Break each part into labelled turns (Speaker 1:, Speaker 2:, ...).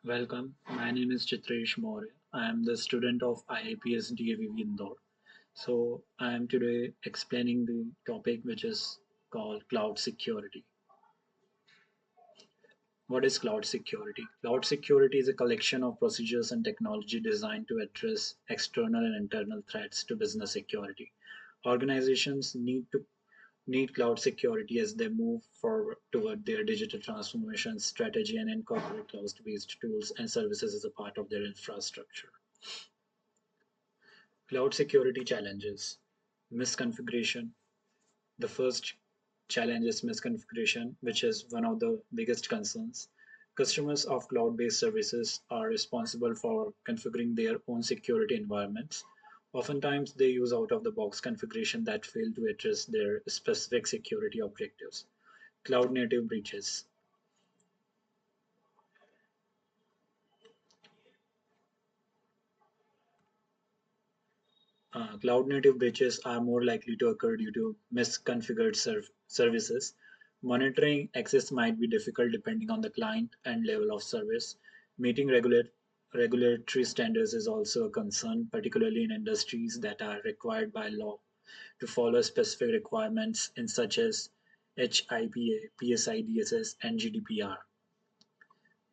Speaker 1: Welcome. My name is Chitresh Maurya. I am the student of IIPS DAVV Indore. So I am today explaining the topic which is called cloud security. What is cloud security? Cloud security is a collection of procedures and technology designed to address external and internal threats to business security. Organizations need cloud security as they move forward toward their digital transformation strategy and incorporate cloud-based tools and services as a part of their infrastructure. Cloud security challenges. Misconfiguration. The first challenge is misconfiguration, which is one of the biggest concerns. Customers of cloud based services are responsible for configuring their own security environments. Oftentimes, they use out of the box configuration that fail to address their specific security objectives. Cloud native breaches. Cloud native breaches are more likely to occur due to misconfigured services. Monitoring access might be difficult depending on the client and level of service. Meeting regulatory standards is also a concern, particularly in industries that are required by law to follow specific requirements in such as HIPAA, PSI DSS, and GDPR.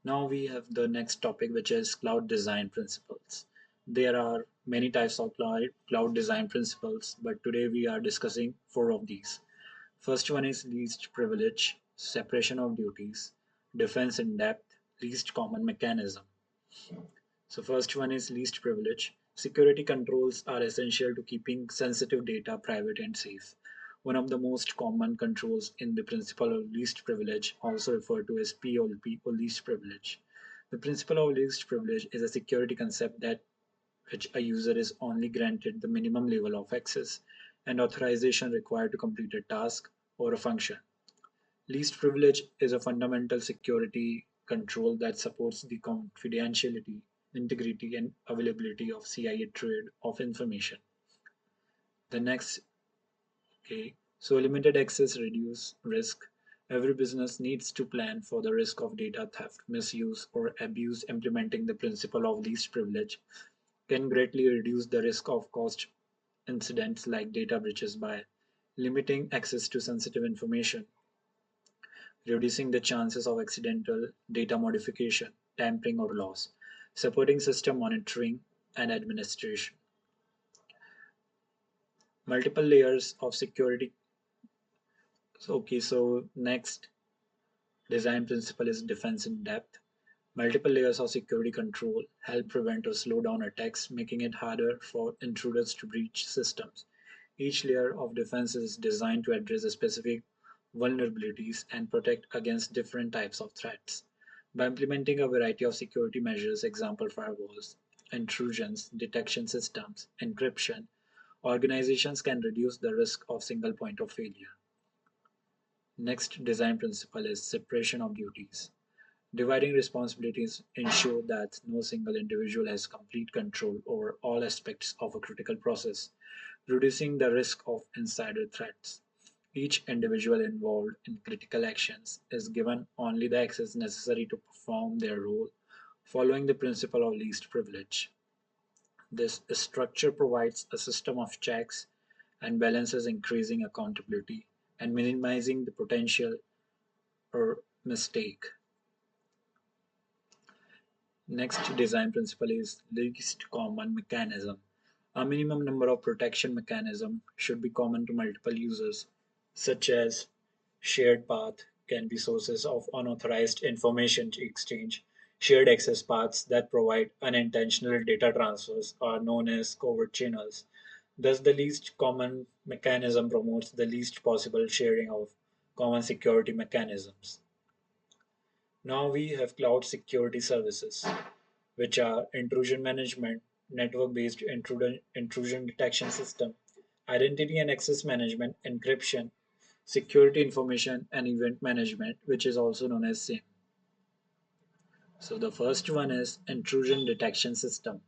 Speaker 1: Now we have the next topic, which is cloud design principles. There are many types of cloud design principles, but today we are discussing four of these. First one is least privilege, separation of duties, defense in depth, least common mechanism. So first one is least privilege. Security controls are essential to keeping sensitive data private and safe. One of the most common controls in the principle of least privilege, also referred to as PLP or least privilege. The principle of least privilege is a security concept that which a user is only granted the minimum level of access and authorization required to complete a task or a function. Least privilege is a fundamental security control that supports the confidentiality, integrity, and availability of CIA trade of information. The next, okay, so limited access reduce risk. Every business needs to plan for the risk of data theft, misuse, or abuse. Implementing the principle of least privilege can greatly reduce the risk of cost incidents like data breaches by limiting access to sensitive information, reducing the chances of accidental data modification, tampering, or loss, supporting system monitoring and administration. Multiple layers of security. So next design principle is defense in depth. Multiple layers of security control help prevent or slow down attacks, making it harder for intruders to breach systems. Each layer of defense is designed to address specific vulnerabilities and protect against different types of threats. By implementing a variety of security measures, example firewalls, intrusions, detection systems, encryption, organizations can reduce the risk of single point of failure. Next design principle is separation of duties. Dividing responsibilities ensure that no single individual has complete control over all aspects of a critical process, reducing the risk of insider threats. Each individual involved in critical actions is given only the access necessary to perform their role, following the principle of least privilege. This structure provides a system of checks and balances, increasing accountability and minimizing the potential for mistake. Next design principle is least common mechanism. A minimum number of protection mechanisms should be common to multiple users, such as shared path can be sources of unauthorized information exchange. Shared access paths that provide unintentional data transfers are known as covert channels. Thus, the least common mechanism promotes the least possible sharing of common security mechanisms. Now we have cloud security services, which are intrusion management, network-based intrusion detection system, identity and access management, encryption, security information and event management, which is also known as SIEM. So the first one is intrusion detection system.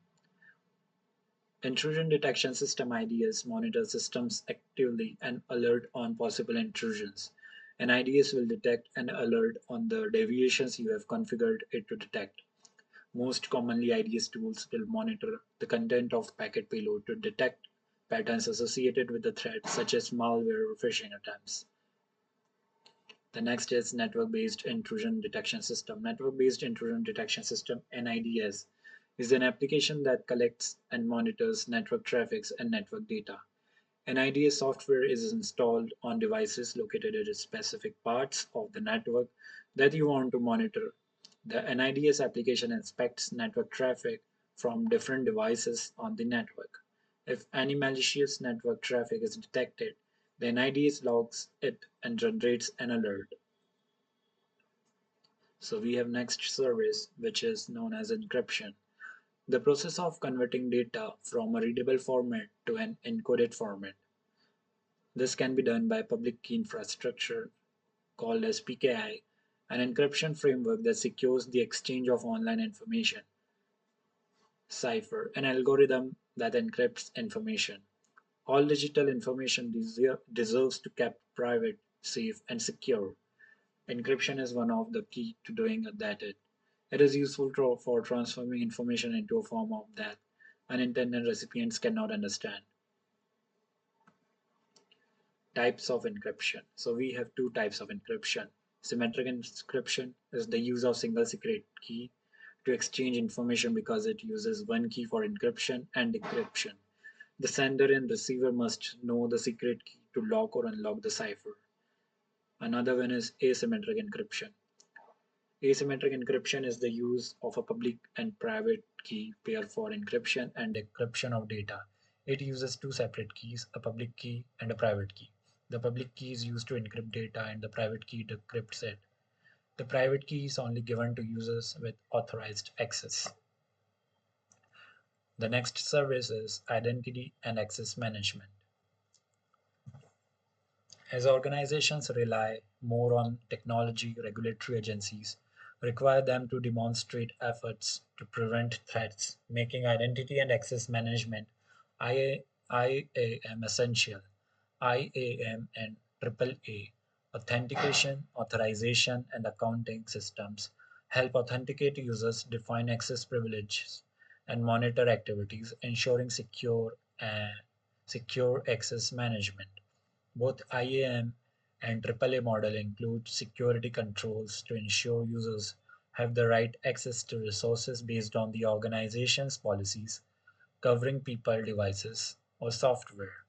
Speaker 1: Intrusion detection system IDS monitor systems actively and alert on possible intrusions. An IDS will detect and alert on the deviations you have configured it to detect. Most commonly, IDS tools will monitor the content of packet payload to detect patterns associated with the threat, such as malware or phishing attempts. The next is Network-Based Intrusion Detection System. Network-Based Intrusion Detection System (NIDS) is an application that collects and monitors network traffic and network data. NIDS software is installed on devices located at specific parts of the network that you want to monitor. The NIDS application inspects network traffic from different devices on the network. If any malicious network traffic is detected, the NIDS logs it and generates an alert. So we have next service, which is known as encryption. The process of converting data from a readable format to an encoded format. This can be done by public key infrastructure called as PKI, an encryption framework that secures the exchange of online information. Cipher, an algorithm that encrypts information. All digital information deserves to be kept private, safe, and secure. Encryption is one of the key to doing that. It is useful for transforming information into a form of that unintended recipients cannot understand. Types of encryption. So we have two types of encryption. Symmetric encryption is the use of single secret key to exchange information because it uses one key for encryption and decryption. The sender and receiver must know the secret key to lock or unlock the cipher. Another one is asymmetric encryption. Asymmetric encryption is the use of a public and private key pair for encryption and decryption of data. It uses two separate keys, a public key and a private key. The public key is used to encrypt data and the private key decrypts it. The private key is only given to users with authorized access. The next service is identity and access management. As organizations rely more on technology, regulatory agencies require them to demonstrate efforts to prevent threats, making identity and access management IAM essential. IAM and AAA authentication, authorization, and accounting systems help authenticate users, define access privileges, and monitor activities, ensuring secure access management. Both IAM and AAA model include security controls to ensure users have the right access to resources based on the organization's policies covering people, devices, or software.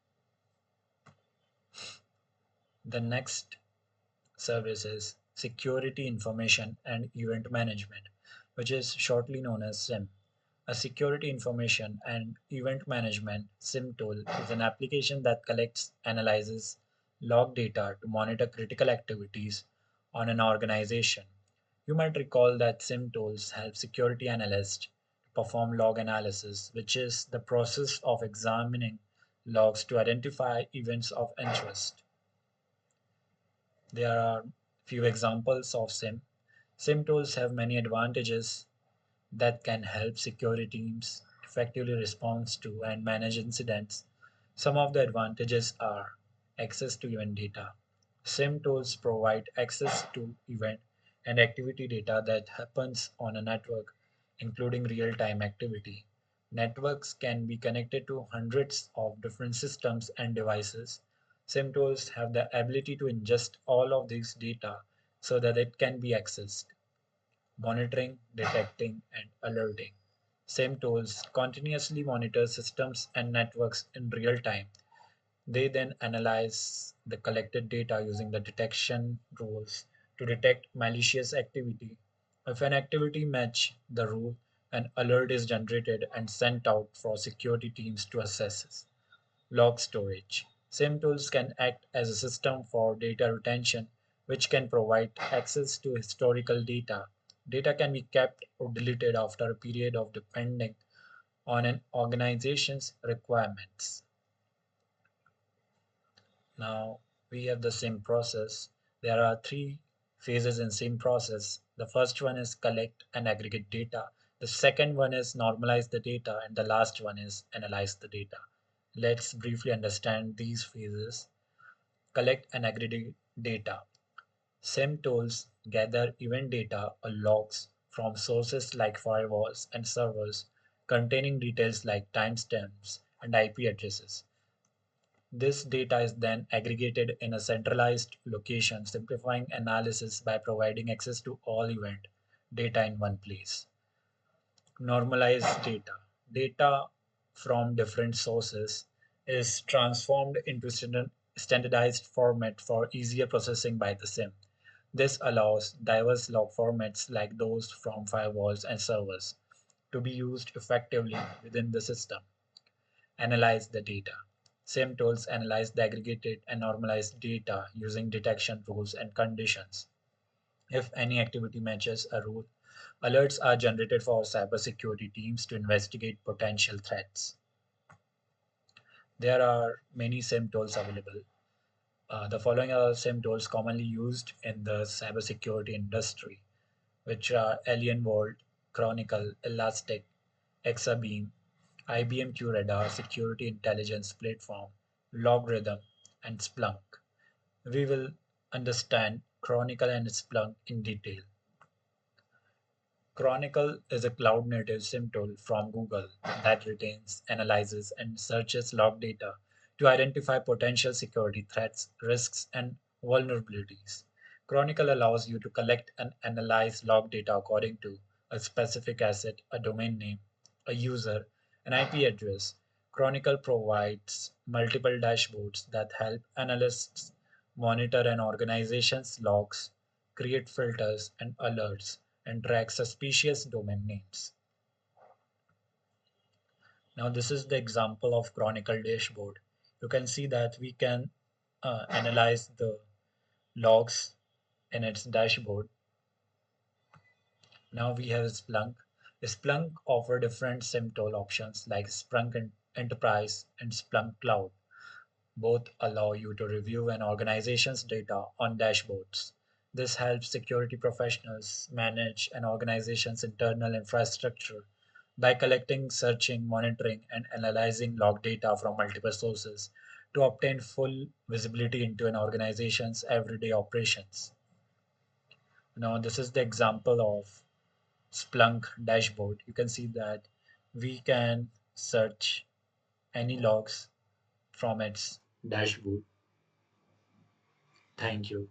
Speaker 1: The next service is Security Information and Event Management, which is shortly known as SIM. A security information and event management SIM tool is an application that collects, analyzes log data to monitor critical activities on an organization. You might recall that SIM tools help security analysts perform log analysis, which is the process of examining logs to identify events of interest. There are few examples of SIM. SIM tools have many advantages that can help security teams effectively respond to and manage incidents. Some of the advantages are access to event data. SIM tools provide access to event and activity data that happens on a network, including real time activity. Networks can be connected to hundreds of different systems and devices. SIM tools have the ability to ingest all of this data so that it can be accessed. Monitoring, detecting, and alerting. SIM tools continuously monitor systems and networks in real time. They then analyze the collected data using the detection rules to detect malicious activity. If an activity match the rule, an alert is generated and sent out for security teams to assess. Log storage. SIM tools can act as a system for data retention, which can provide access to historical data. Data can be kept or deleted after a period of depending on an organization's requirements. Now we have the SIM process. There are three phases in SIM process. The first one is collect and aggregate data. The second one is normalize the data, and the last one is analyze the data. Let's briefly understand these phases. Collect and aggregate data. SIM tools gather event data or logs from sources like firewalls and servers containing details like timestamps and IP addresses. This data is then aggregated in a centralized location, simplifying analysis by providing access to all event data in one place. Normalized data. Data from different sources is transformed into standardized format for easier processing by the SIM. This allows diverse log formats like those from firewalls and servers to be used effectively within the system. Analyze the data. SIM tools analyze the aggregated and normalized data using detection rules and conditions. If any activity matches a rule, alerts are generated for cybersecurity teams to investigate potential threats. There are many SIM tools available. The following are SIM tools commonly used in the cybersecurity industry, which are Alien Vault, Chronicle, Elastic, Exabeam, IBM QRadar Security Intelligence Platform, Logarithm, and Splunk. We will understand Chronicle and Splunk in detail. Chronicle is a cloud native SIM tool from Google that retains, analyzes, and searches log data to identify potential security threats, risks, and vulnerabilities. Chronicle allows you to collect and analyze log data according to a specific asset, a domain name, a user, an IP address. Chronicle provides multiple dashboards that help analysts monitor an organization's logs, create filters and alerts, and track suspicious domain names. Now, this is the example of Chronicle dashboard. You can see that we can analyze the logs in its dashboard. Now we have Splunk. Splunk offer different SIM tool options like Splunk Enterprise and Splunk Cloud. Both allow you to review an organization's data on dashboards. This helps security professionals manage an organization's internal infrastructure by collecting, searching, monitoring, and analyzing log data from multiple sources to obtain full visibility into an organization's everyday operations. Now, this is the example of Splunk dashboard. You can see that we can search any logs from its dashboard. Thank you.